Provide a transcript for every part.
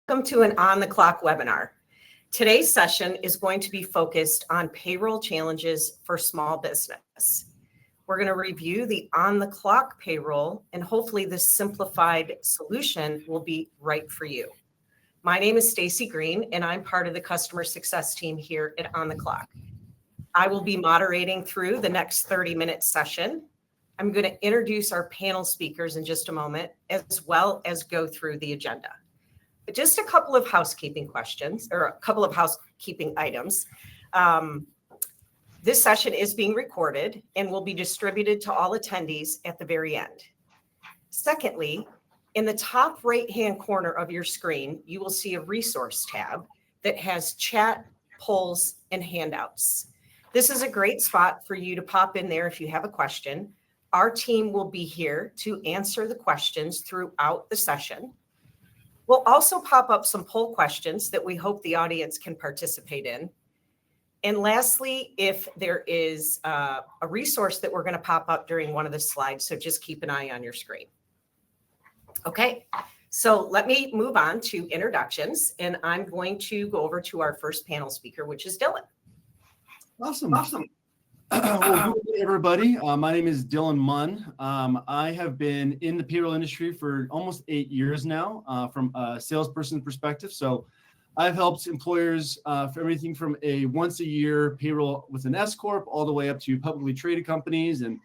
Welcome to an On the Clock webinar. Today's session is going to be focused on payroll challenges for small business. We're going to review the On the Clock payroll, and hopefully this simplified solution will be right for you. My name is Stacy Green, and I'm part of the customer success team here at On the Clock. I will be moderating through the next 30-minute session. I'm going to introduce our panel speakers in just a moment, as well as go through the agenda. But just a couple of housekeeping questions, or a couple of housekeeping items. This session is being recorded and will be distributed to all attendees at the very end. Secondly, in the top right-hand corner of your screen, you will see a resource tab that has chat, polls, and handouts. This is a great spot for you to pop in there if you have a question. Our team will be here to answer the questions throughout the session. We'll also pop up some poll questions that we hope the audience can participate in. And lastly, if there is a resource that we're going to pop up during one of the slides, so just keep an eye on your screen. Okay, so let me move on to introductions, and I'm going to go over to our first panel speaker, which is Dylan. Awesome. Well, good day, everybody. My name is Dylan Munn. I have been in the payroll industry for almost 8 years now from a salesperson perspective. So I've helped employers for everything from a once a year payroll with an S Corp all the way up to publicly traded companies and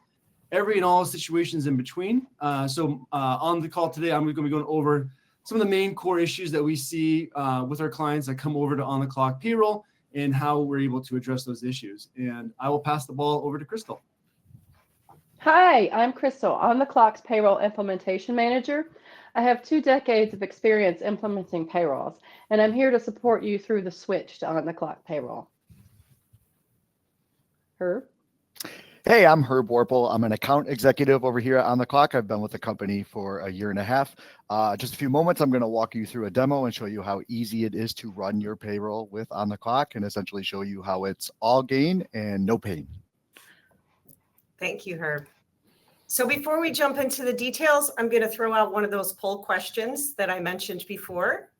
every and all situations in between. So on the call today, I'm going to be going over some of the main core issues that we see with our clients that come over to On the Clock Payroll and how we're able to address those issues. And I will pass the ball over to Crystal. Hi, I'm Crystal, On the Clock's Payroll Implementation Manager. I have 2 decades of experience implementing payrolls, and I'm here to support you through the switch to On the Clock Payroll. Herb? Hey, I'm Herb Warple. I'm an account executive over here at On the Clock. I've been with the company for a year and a half. Just a few moments, I'm going to walk you through a demo and show you how easy it is to run your payroll with On the Clock and essentially show you how it's all gain and no pain. Thank you, Herb. So before we jump into the details, I'm going to throw out one of those poll questions that I mentioned before.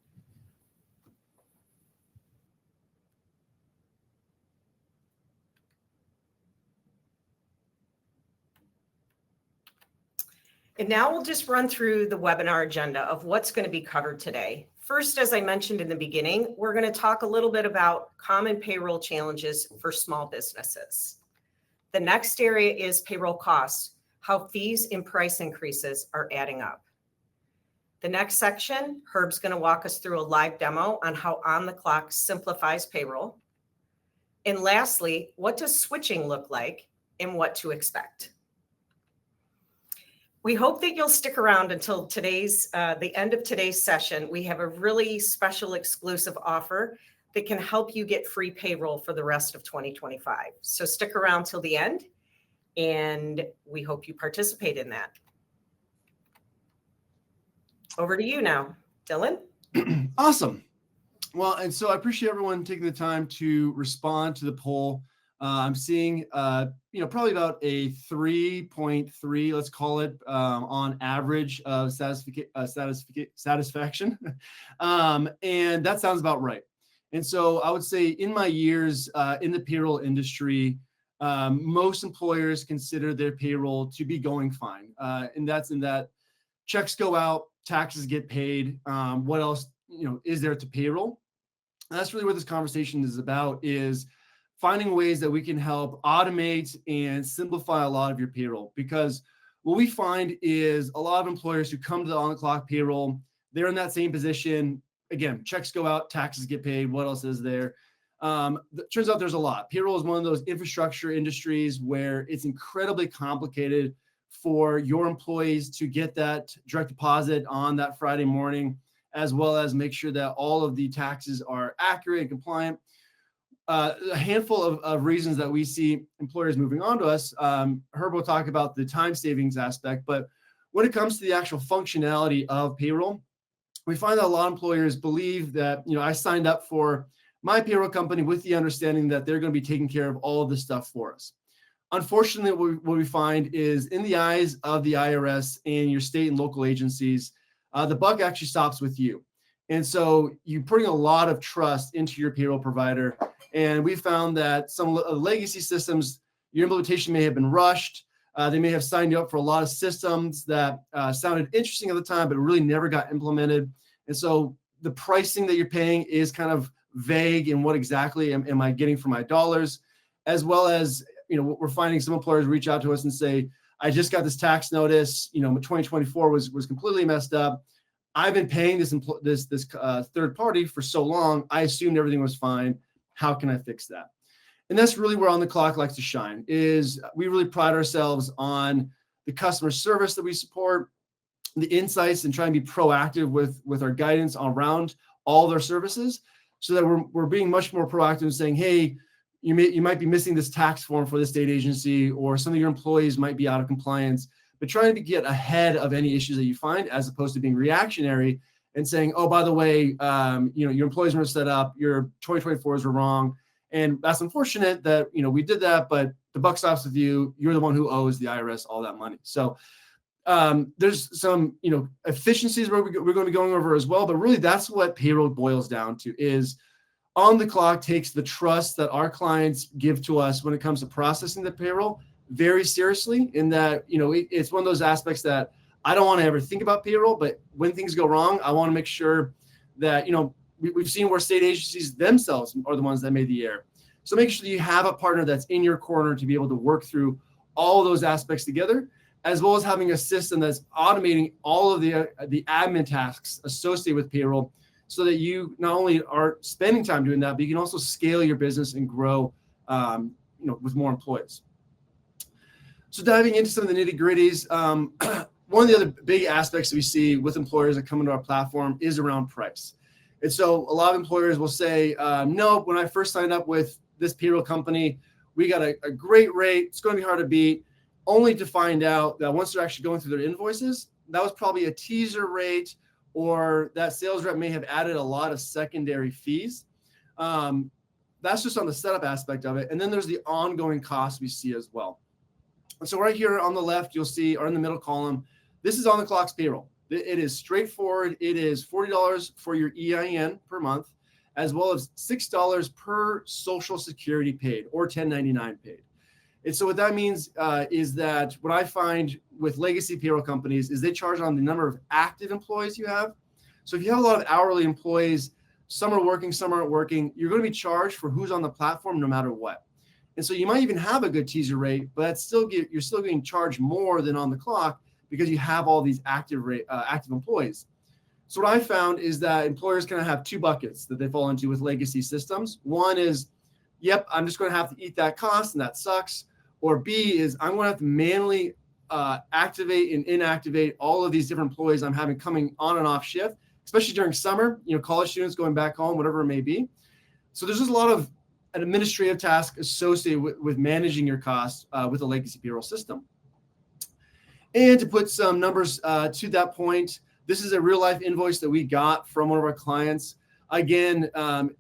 And now we'll just run through the webinar agenda of what's going to be covered today. First, as I mentioned in the beginning, we're going to talk a little bit about common payroll challenges for small businesses. The next area is payroll costs, how fees and price increases are adding up. The next section, Herb's going to walk us through a live demo on how On the Clock simplifies payroll. And lastly, what does switching look like and what to expect? We hope that you'll stick around until the end of today's session. We have a really special exclusive offer that can help you get free payroll for the rest of 2025. So stick around till the end, and we hope you participate in that. Over to you now, Dylan. Awesome. Well, and so I appreciate everyone taking the time to respond to the poll. I'm seeing, probably about a 3.3, let's call it, on average of satisfaction. And that sounds about right. And so I would say in my years in the payroll industry, most employers consider their payroll to be going fine. And that's in that checks go out, taxes get paid. What else, is there to payroll? And that's really what this conversation is about, is finding ways that we can help automate and simplify a lot of your payroll. Because what we find is a lot of employers who come to the On the Clock payroll, they're in that same position. Again, checks go out, taxes get paid. What else is there? Turns out there's a lot. Payroll is one of those infrastructure industries where it's incredibly complicated for your employees to get that direct deposit on that Friday morning, as well as make sure that all of the taxes are accurate and compliant. A handful of reasons that we see employers moving on to us. Herb will talk about the time savings aspect, but when it comes to the actual functionality of payroll, we find that a lot of employers believe that, I signed up for my payroll company with the understanding that they're going to be taking care of all of this stuff for us. Unfortunately, what we find is in the eyes of the IRS and your state and local agencies, the buck actually stops with you. And so you're putting a lot of trust into your payroll provider. And we found that some legacy systems, your implementation may have been rushed. They may have signed you up for a lot of systems that sounded interesting at the time, but really never got implemented. And so the pricing that you're paying is kind of vague in what exactly am I getting for my dollars, as well as, we're finding some employers reach out to us and say, I just got this tax notice, 2024 was completely messed up. I've been paying this third party for so long. I assumed everything was fine. How can I fix that? And that's really where OnTheClock likes to shine, is we really pride ourselves on the customer service that we support, the insights, and try and be proactive with our guidance around all their services, so that we're being much more proactive and saying, hey, you might be missing this tax form for the state agency, or some of your employees might be out of compliance, but trying to get ahead of any issues that you find, as opposed to being reactionary and saying, oh, by the way, your employees were set up, your 2024s were wrong. And that's unfortunate that, we did that, but the buck stops with you. You're the one who owes the IRS all that money. So there's some, efficiencies we're going to be going over as well, but really that's what payroll boils down to, is OnTheClock takes the trust that our clients give to us when it comes to processing the payroll very seriously, in that, it's one of those aspects that I don't want to ever think about payroll, but when things go wrong, I want to make sure that, we've seen where state agencies themselves are the ones that made the error. So make sure that you have a partner that's in your corner to be able to work through all of those aspects together, as well as having a system that's automating all of the admin tasks associated with payroll, so that you not only are spending time doing that, but you can also scale your business and grow, with more employees. So diving into some of the nitty gritties, one of the other big aspects that we see with employers that come into our platform is around price. And so a lot of employers will say, no, when I first signed up with this payroll company, we got a great rate. It's going to be hard to beat, only to find out that once they're actually going through their invoices, that was probably a teaser rate, or that sales rep may have added a lot of secondary fees. That's just on the setup aspect of it. And then there's the ongoing costs we see as well. And so right here on the left, you'll see, or in the middle column, this is OnTheClock's payroll. It is straightforward. It is $40 for your EIN per month, as well as $6 per Social Security paid, or 1099 paid. And so what that means is that what I find with legacy payroll companies is they charge on the number of active employees you have. So if you have a lot of hourly employees, some are working, some aren't working, you're going to be charged for who's on the platform no matter what. And so you might even have a good teaser rate, but you're still getting charged more than OnTheClock, because you have all these active employees. So what I found is that employers kind of have two buckets that they fall into with legacy systems. One is, yep, I'm just going to have to eat that cost, and that sucks. Or B is, I'm going to have to manually activate and inactivate all of these different employees I'm having coming on and off shift, especially during summer, college students going back home, whatever it may be. So there's just a lot of an administrative task associated with managing your costs with a legacy payroll system. And to put some numbers to that point, this is a real life invoice that we got from one of our clients. Again,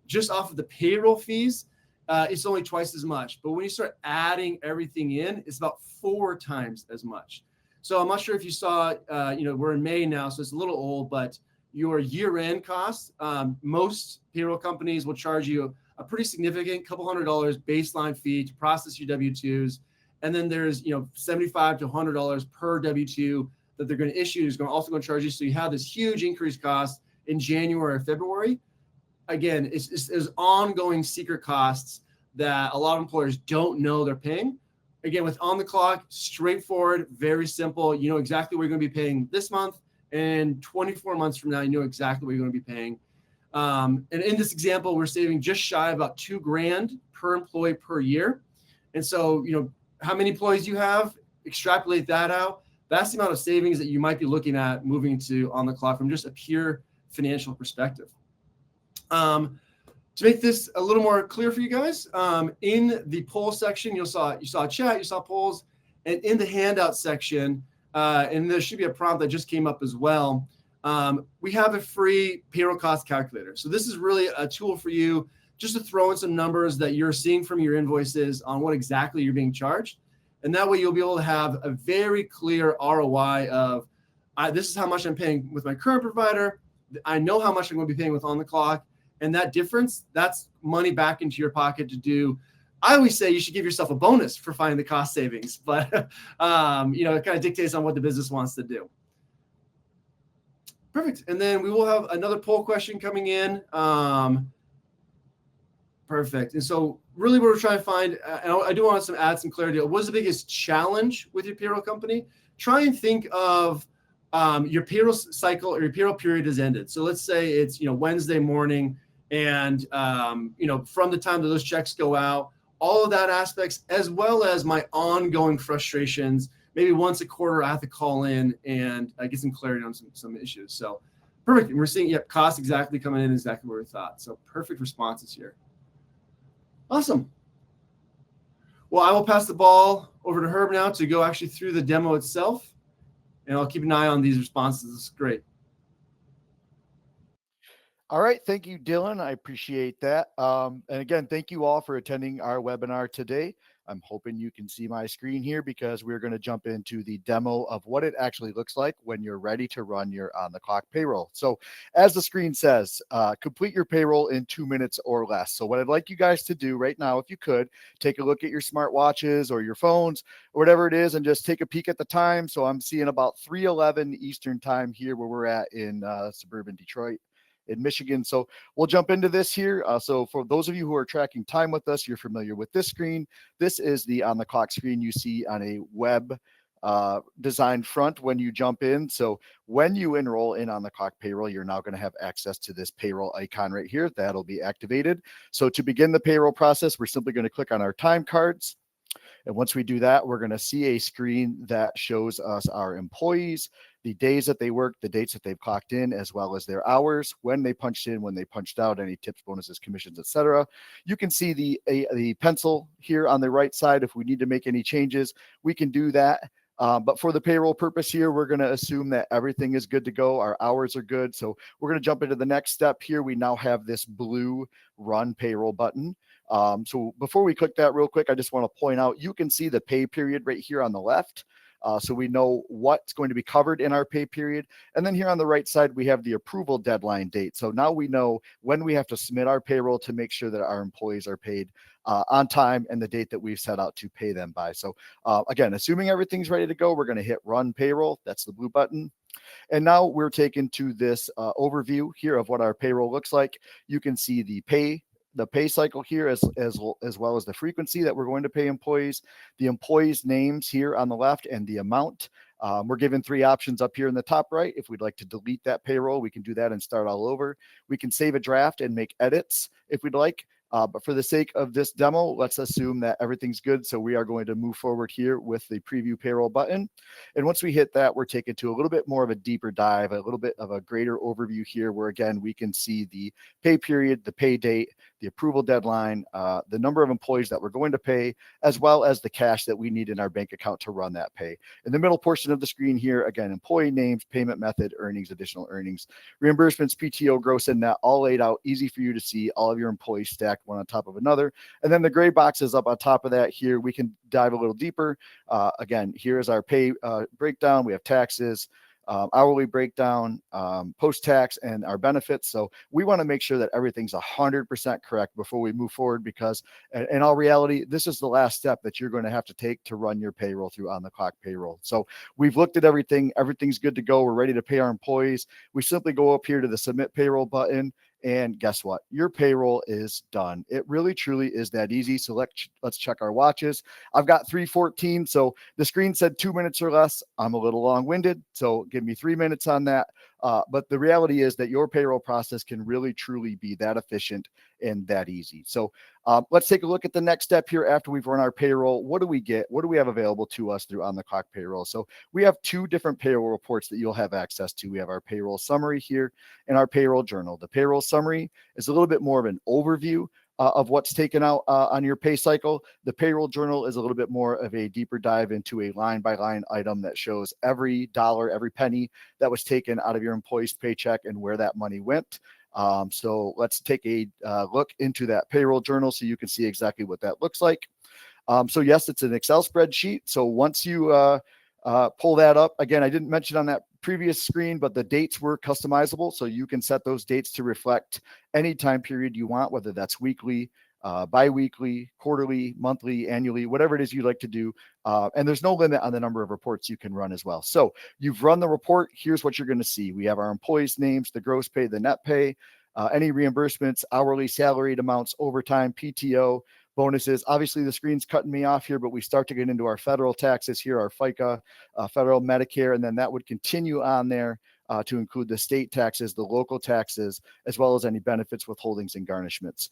just off of the payroll fees, it's only twice as much. But when you start adding everything in, it's about 4 times as much. So I'm not sure if you saw, we're in May now, so it's a little old, but your year-end costs, most payroll companies will charge you a pretty significant couple $100 baseline fee to process your W-2s. And then there's, $75 to $100 per W-2 that they're going to issue. Is also going to charge you. So you have this huge increased cost in January or February. Again, it's ongoing secret costs that a lot of employers don't know they're paying. Again, with OnTheClock, straightforward, very simple. You know exactly what you're going to be paying this month, and 24 months from now, you know exactly what you're going to be paying. And in this example, we're saving just shy of about $2,000 per employee per year. And so, how many employees you have, extrapolate that out. That's the amount of savings that you might be looking at moving to OnTheClock from just a pure financial perspective. To make this a little more clear for you guys, in the poll section, you saw a chat, you saw polls, and in the handout section, and there should be a prompt that just came up as well. We have a free payroll cost calculator. So this is really a tool for you just to throw in some numbers that you're seeing from your invoices on what exactly you're being charged. And that way you'll be able to have a very clear ROI of, this is how much I'm paying with my current provider. I know how much I'm going to be paying with On the Clock, and that difference, that's money back into your pocket to do. I always say you should give yourself a bonus for finding the cost savings, but it kind of dictates on what the business wants to do. Perfect. And then we will have another poll question coming in. Perfect. And so really what we're trying to find, and I do want to add some clarity. What's the biggest challenge with your payroll company? Try and think of your payroll cycle or your payroll period has ended. So let's say it's, Wednesday morning and, from the time that those checks go out, all of that aspects, as well as my ongoing frustrations. Maybe once a quarter, I have to call in and get some clarity on some issues. So perfect. And we're seeing, cost exactly coming in exactly where we thought. So perfect responses here. Awesome. Well, I will pass the ball over to Herb now to go actually through the demo itself. And I'll keep an eye on these responses. It's great. All right. Thank you, Dylan. I appreciate that. And again, thank you all for attending our webinar today. I'm hoping you can see my screen here because we're going to jump into the demo of what it actually looks like when you're ready to run your on-the-clock payroll. So as the screen says, complete your payroll in 2 minutes or less. So what I'd like you guys to do right now, if you could, take a look at your smartwatches or your phones or whatever it is and just take a peek at the time. So I'm seeing about 3:11 Eastern time here where we're at in suburban Detroit in Michigan. So we'll jump into this here. So for those of you who are tracking time with us, you're familiar with this screen. This is the on the clock screen you see on a web design front when you jump in. So when you enroll in on the clock payroll, you're now going to have access to this payroll icon right here. That'll be activated. So to begin the payroll process, we're simply going to click on our time cards. And once we do that, we're going to see a screen that shows us our employees, the days that they worked, the dates that they've clocked in, as well as their hours, when they punched in, when they punched out, any tips, bonuses, commissions, etc. You can see the pencil here on the right side. If we need to make any changes, we can do that. But for the payroll purpose here, we're going to assume that everything is good to go. Our hours are good. So we're going to jump into the next step here. We now have this blue run payroll button. So before we click that real quick, I just want to point out, you can see the pay period right here on the left. So we know what's going to be covered in our pay period. And then here on the right side, we have the approval deadline date. So now we know when we have to submit our payroll to make sure that our employees are paid on time and the date that we've set out to pay them by. So again, assuming everything's ready to go, we're going to hit run payroll. That's the blue button. And now we're taken to this overview here of what our payroll looks like. You can see the pay cycle here as well as the frequency that we're going to pay employees, the employees' names here on the left, and the amount. We're given 3 options up here in the top right. If we'd like to delete that payroll, we can do that and start all over. We can save a draft and make edits if we'd like. But for the sake of this demo, let's assume that everything's good. So we are going to move forward here with the preview payroll button. And once we hit that, we're taken to a little bit more of a deeper dive, a little bit of a greater overview here, where again, we can see the pay period, the pay date, the approval deadline, the number of employees that we're going to pay, as well as the cash that we need in our bank account to run that pay. In the middle portion of the screen here, again, employee names, payment method, earnings, additional earnings, reimbursements, PTO, gross and net, all laid out, easy for you to see, all of your employees stacked one on top of another. And then the gray boxes up on top of that here, we can dive a little deeper. Again, here is our pay breakdown. We have taxes, hourly breakdown, post-tax, and our benefits. So we want to make sure that everything's 100% correct before we move forward, because in all reality, this is the last step that you're going to have to take to run your payroll through on-the-clock payroll. So we've looked at everything. Everything's good to go. We're ready to pay our employees. We simply go up here to the submit payroll button. And guess what? Your payroll is done. It really, truly is that easy. So let's check our watches. I've got 3:14. So the screen said 2 minutes or less. I'm a little long-winded, so give me 3 minutes on that. But the reality is that your payroll process can really, truly be that efficient and that easy. So let's take a look at the next step here after we've run our payroll. What do we get? What do we have available to us through on-the-clock payroll? So we have 2 different payroll reports that you'll have access to. We have our payroll summary here and our payroll journal. The payroll summary is a little bit more of an overview of what's taken out on your pay cycle. The payroll journal is a little bit more of a deeper dive into a line-by-line item that shows every dollar, every penny that was taken out of your employee's paycheck and where that money went. So let's take a look into that payroll journal so you can see exactly what that looks like. So yes, it's an Excel spreadsheet. So once you pull that up. Again, I didn't mention on that previous screen, but the dates were customizable. So you can set those dates to reflect any time period you want, whether that's weekly, bi-weekly, quarterly, monthly, annually, whatever it is you like to do. And there's no limit on the number of reports you can run as well. So you've run the report. Here's what you're going to see. We have our employees' names, the gross pay, the net pay, any reimbursements, hourly, salaried amounts, overtime, PTO, bonuses. Obviously, the screen's cutting me off here, but we start to get into our federal taxes here, our FICA, federal Medicare, and then that would continue on there to include the state taxes, the local taxes, as well as any benefits, withholdings, and garnishments.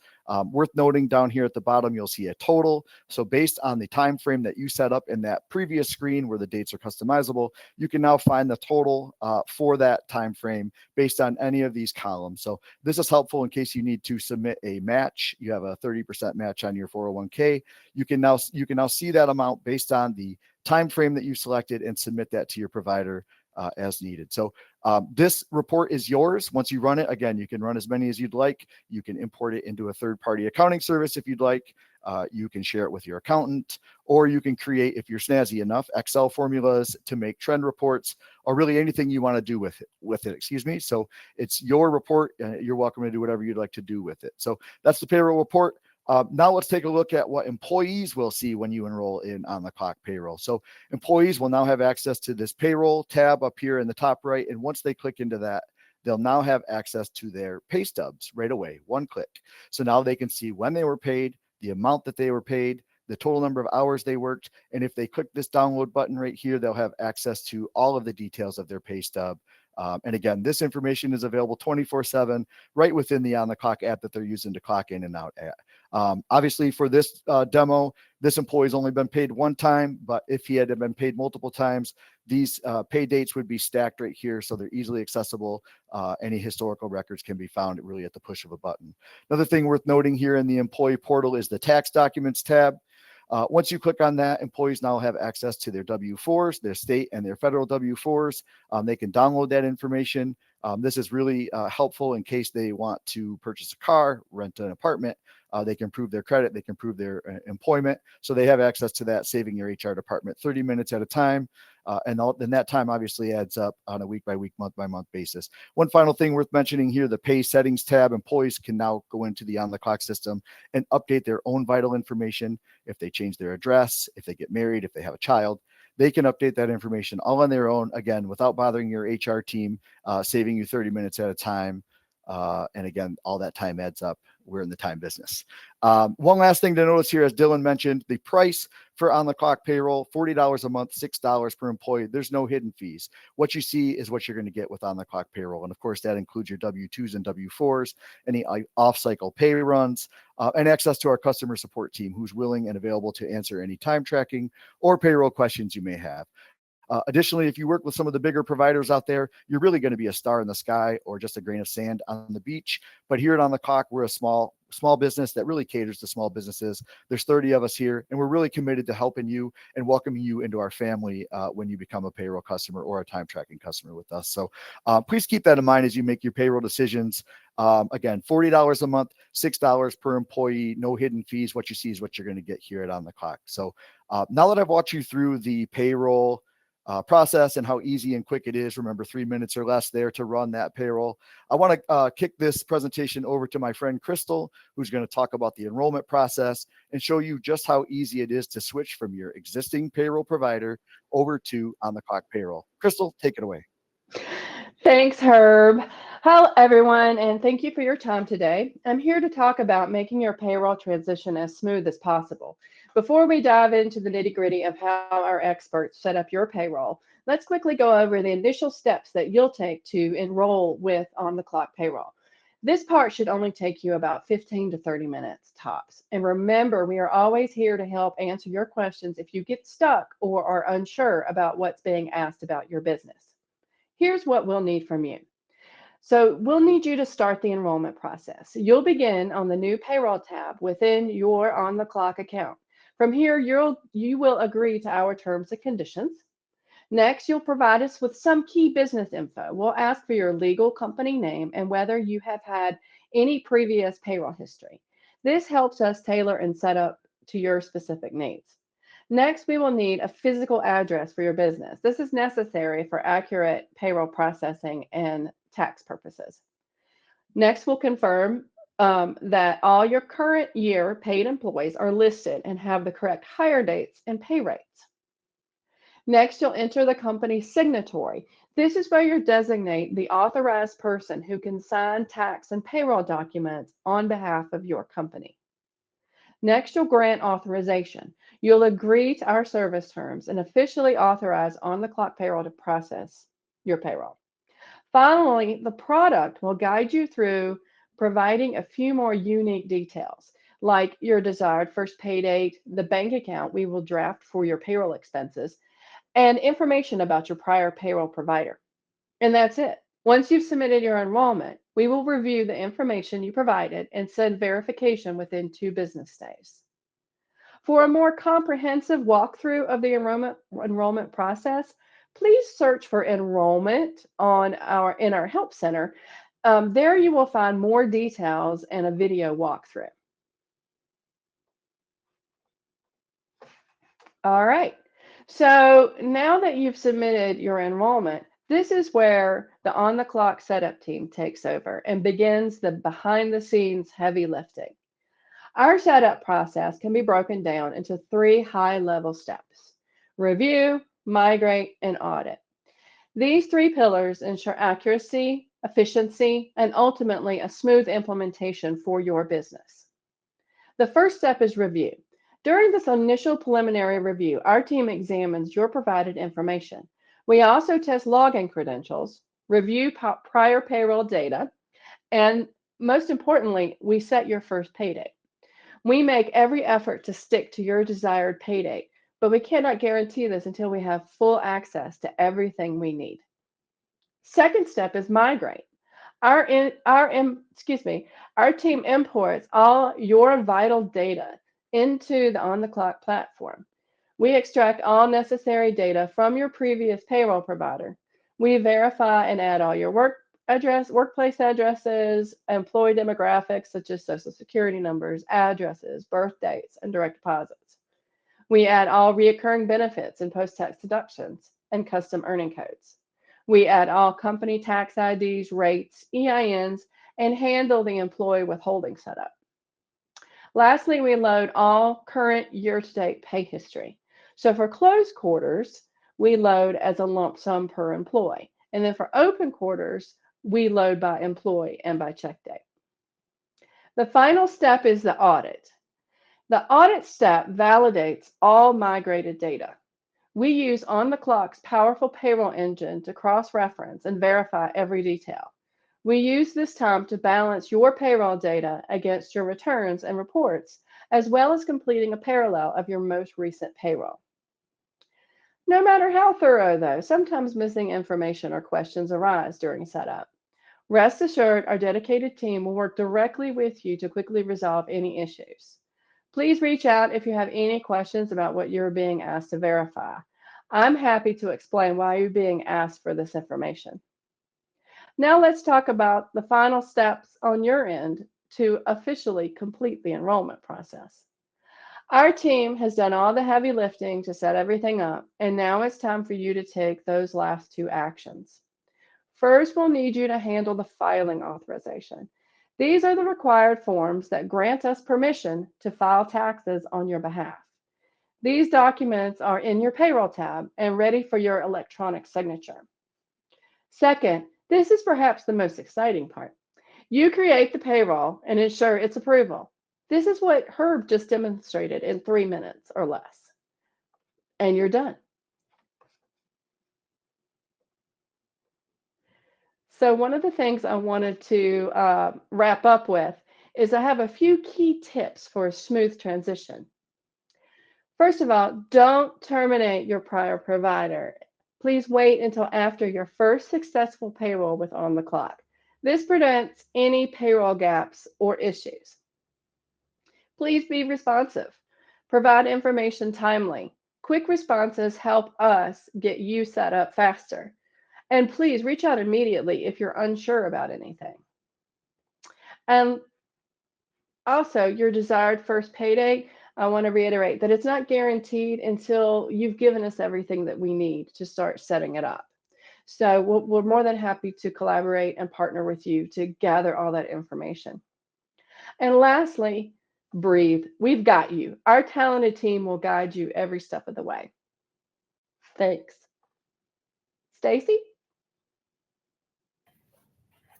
Worth noting down here at the bottom, you'll see a total. So based on the time frame that you set up in that previous screen where the dates are customizable, you can now find the total for that time frame based on any of these columns. So this is helpful in case you need to submit a match. You have a 30% match on your 401k. You can now see that amount based on the time frame that you selected and submit that to your provider as needed. So this report is yours. Once you run it, again, you can run as many as you'd like. You can import it into a third-party accounting service if you'd like. You can share it with your accountant, or you can create, if you're snazzy enough, Excel formulas to make trend reports, or really anything you want to do with it. So it's your report. You're welcome to do whatever you'd like to do with it. So that's the payroll report. Now let's take a look at what employees will see when you enroll in OnTheClock Payroll. So employees will now have access to this payroll tab up here in the top right. And once they click into that, they'll now have access to their pay stubs right away, one click. So now they can see when they were paid, the amount that they were paid, the total number of hours they worked. And if they click this download button right here, they'll have access to all of the details of their pay stub. And again, this information is available 24/7 right within the OnTheClock app that they're using to clock in and out at. Obviously, for this demo, this employee's only been paid one time, but if he had been paid multiple times, these pay dates would be stacked right here, so they're easily accessible. Any historical records can be found really at the push of a button. Another thing worth noting here in the employee portal is the tax documents tab. Once you click on that, employees now have access to their W-4s, their state and their federal W-4s. They can download that information. This is really helpful in case they want to purchase a car, rent an apartment. They can prove their credit, they can prove their employment. So they have access to that, saving your HR department 30 minutes at a time. And then that time obviously adds up on a week-by-week, month-by-month basis. One final thing worth mentioning here, the pay settings tab. Employees can now go into the OnTheClock system and update their own vital information. If they change their address, if they get married, if they have a child, they can update that information all on their own, again, without bothering your HR team, saving you 30 minutes at a time. And again, all that time adds up. We're in the time business. One last thing to notice here, as Dylan mentioned, the price for OnTheClock Payroll, $40 a month, $6 per employee. There's no hidden fees. What you see is what you're going to get with OnTheClock Payroll. And of course, that includes your W-2s and W-4s, any off-cycle pay runs, and access to our customer support team, who's willing and available to answer any time tracking or payroll questions you may have. Additionally, if you work with some of the bigger providers out there, you're really going to be a star in the sky or just a grain of sand on the beach. But here at OnTheClock, we're a small business that really caters to small businesses. There's 30 of us here, and we're really committed to helping you and welcoming you into our family when you become a payroll customer or a time tracking customer with us. So please keep that in mind as you make your payroll decisions. Again, $40 a month, $6 per employee, no hidden fees. What you see is what you're going to get here at OnTheClock. So now that I've walked you through the payroll process and how easy and quick it is. Remember, 3 minutes or less there to run that payroll. I want to kick this presentation over to my friend Crystal, who's going to talk about the enrollment process and show you just how easy it is to switch from your existing payroll provider over to OnTheClock Payroll. Crystal, take it away. Thanks, Herb. Hello, everyone, and thank you for your time today. I'm here to talk about making your payroll transition as smooth as possible. Before we dive into the nitty-gritty of how our experts set up your payroll, let's quickly go over the initial steps that you'll take to enroll with OnTheClock Payroll. This part should only take you about 15 to 30 minutes tops. And remember, we are always here to help answer your questions if you get stuck or are unsure about what's being asked about your business. Here's what we'll need from you. So we'll need you to start the enrollment process. You'll begin on the new payroll tab within your OnTheClock account. From here, you will agree to our terms and conditions. Next, you'll provide us with some key business info. We'll ask for your legal company name and whether you have had any previous payroll history. This helps us tailor and set up to your specific needs. Next, we will need a physical address for your business. This is necessary for accurate payroll processing and tax purposes. Next, we'll confirm that all your current year paid employees are listed and have the correct hire dates and pay rates. Next, you'll enter the company signatory. This is where you designate the authorized person who can sign tax and payroll documents on behalf of your company. Next, you'll grant authorization. You'll agree to our service terms and officially authorize OnTheClock Payroll to process your payroll. Finally, the product will guide you through providing a few more unique details, like your desired first pay date, the bank account we will draft for your payroll expenses, and information about your prior payroll provider. And that's it. Once you've submitted your enrollment, we will review the information you provided and send verification within 2 business days. For a more comprehensive walkthrough of the enrollment process, please search for enrollment in our help center. There you will find more details and a video walkthrough. All right. So now that you've submitted your enrollment, this is where the OnTheClock setup team takes over and begins the behind the scenes heavy lifting. Our setup process can be broken down into 3 high-level steps: review, migrate, and audit. These 3 pillars ensure accuracy, efficiency, and ultimately a smooth implementation for your business. The first step is review. During this initial preliminary review, our team examines your provided information. We also test login credentials, review prior payroll data, and most importantly, we set your first pay date. We make every effort to stick to your desired pay date, but we cannot guarantee this until we have full access to everything we need. Second step is migrate. Our team imports all your vital data into the OnTheClock platform. We extract all necessary data from your previous payroll provider. We verify and add all your workplace addresses, employee demographics such as social security numbers, addresses, birth dates, and direct deposits. We add all recurring benefits and post-tax deductions and custom earning codes. We add all company tax IDs, rates, EINs, and handle the employee withholding setup. Lastly, we load all current year-to-date pay history. So for closed quarters, we load as a lump sum per employee. And then for open quarters, we load by employee and by check date. The final step is the audit. The audit step validates all migrated data. We use OnTheClock's powerful payroll engine to cross-reference and verify every detail. We use this time to balance your payroll data against your returns and reports, as well as completing a parallel of your most recent payroll. No matter how thorough, though, sometimes missing information or questions arise during setup. Rest assured, our dedicated team will work directly with you to quickly resolve any issues. Please reach out if you have any questions about what you're being asked to verify. I'm happy to explain why you're being asked for this information. Now let's talk about the final steps on your end to officially complete the enrollment process. Our team has done all the heavy lifting to set everything up, and now it's time for you to take those last 2 actions. First, we'll need you to handle the filing authorization. These are the required forms that grant us permission to file taxes on your behalf. These documents are in your payroll tab and ready for your electronic signature. Second, this is perhaps the most exciting part. You create the payroll and ensure its approval. This is what Herb just demonstrated in 3 minutes or less. And you're done. So one of the things I wanted to wrap up with is I have a few key tips for a smooth transition. First of all, don't terminate your prior provider. Please wait until after your first successful payroll with OnTheClock. This prevents any payroll gaps or issues. Please be responsive. Provide information timely. Quick responses help us get you set up faster. And please reach out immediately if you're unsure about anything. And also, your desired first pay date, I want to reiterate that it's not guaranteed until you've given us everything that we need to start setting it up. So we're more than happy to collaborate and partner with you to gather all that information. And lastly, breathe. We've got you. Our talented team will guide you every step of the way. Thanks. Stacy?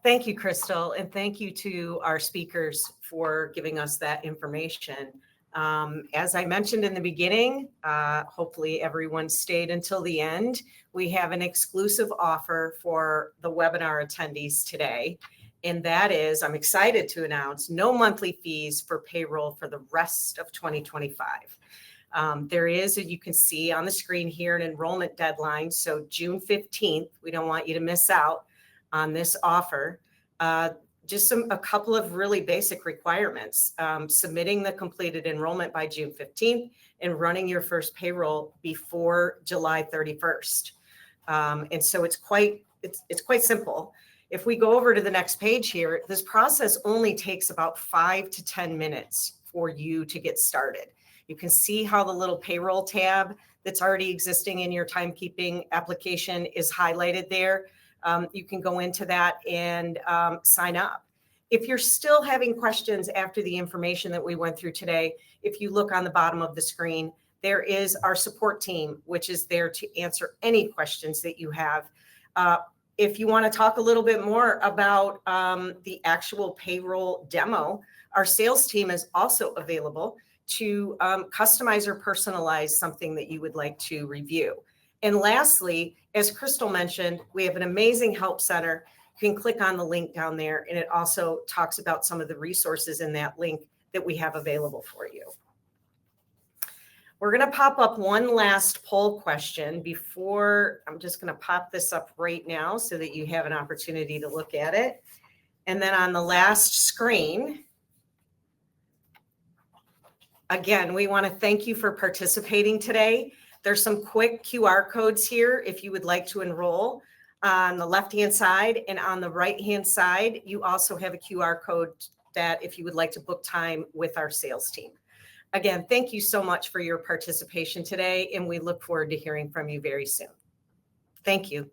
Thank you, Crystal, and thank you to our speakers for giving us that information. As I mentioned in the beginning, hopefully everyone stayed until the end. We have an exclusive offer for the webinar attendees today, and that is, I'm excited to announce, no monthly fees for payroll for the rest of 2025. There is, as you can see on the screen here, an enrollment deadline, so June 15th. We don't want you to miss out on this offer. Just a couple of really basic requirements: submitting the completed enrollment by June 15th and running your first payroll before July 31st. And so it's quite simple. If we go over to the next page here, this process only takes about 5 to 10 minutes for you to get started. You can see how the little payroll tab that's already existing in your timekeeping application is highlighted there. You can go into that and sign up. If you're still having questions after the information that we went through today, if you look on the bottom of the screen, there is our support team, which is there to answer any questions that you have. If you want to talk a little bit more about the actual payroll demo, our sales team is also available to customize or personalize something that you would like to review. And lastly, as Crystal mentioned, we have an amazing help center. You can click on the link down there, and it also talks about some of the resources in that link that we have available for you. We're going to pop up one last poll question before. I'm just going to pop this up right now so that you have an opportunity to look at it. And then on the last screen, again, we want to thank you for participating today. There's some quick QR codes here if you would like to enroll. On the left-hand side and on the right-hand side, you also have a QR code that if you would like to book time with our sales team. Again, thank you so much for your participation today, and we look forward to hearing from you very soon. Thank you.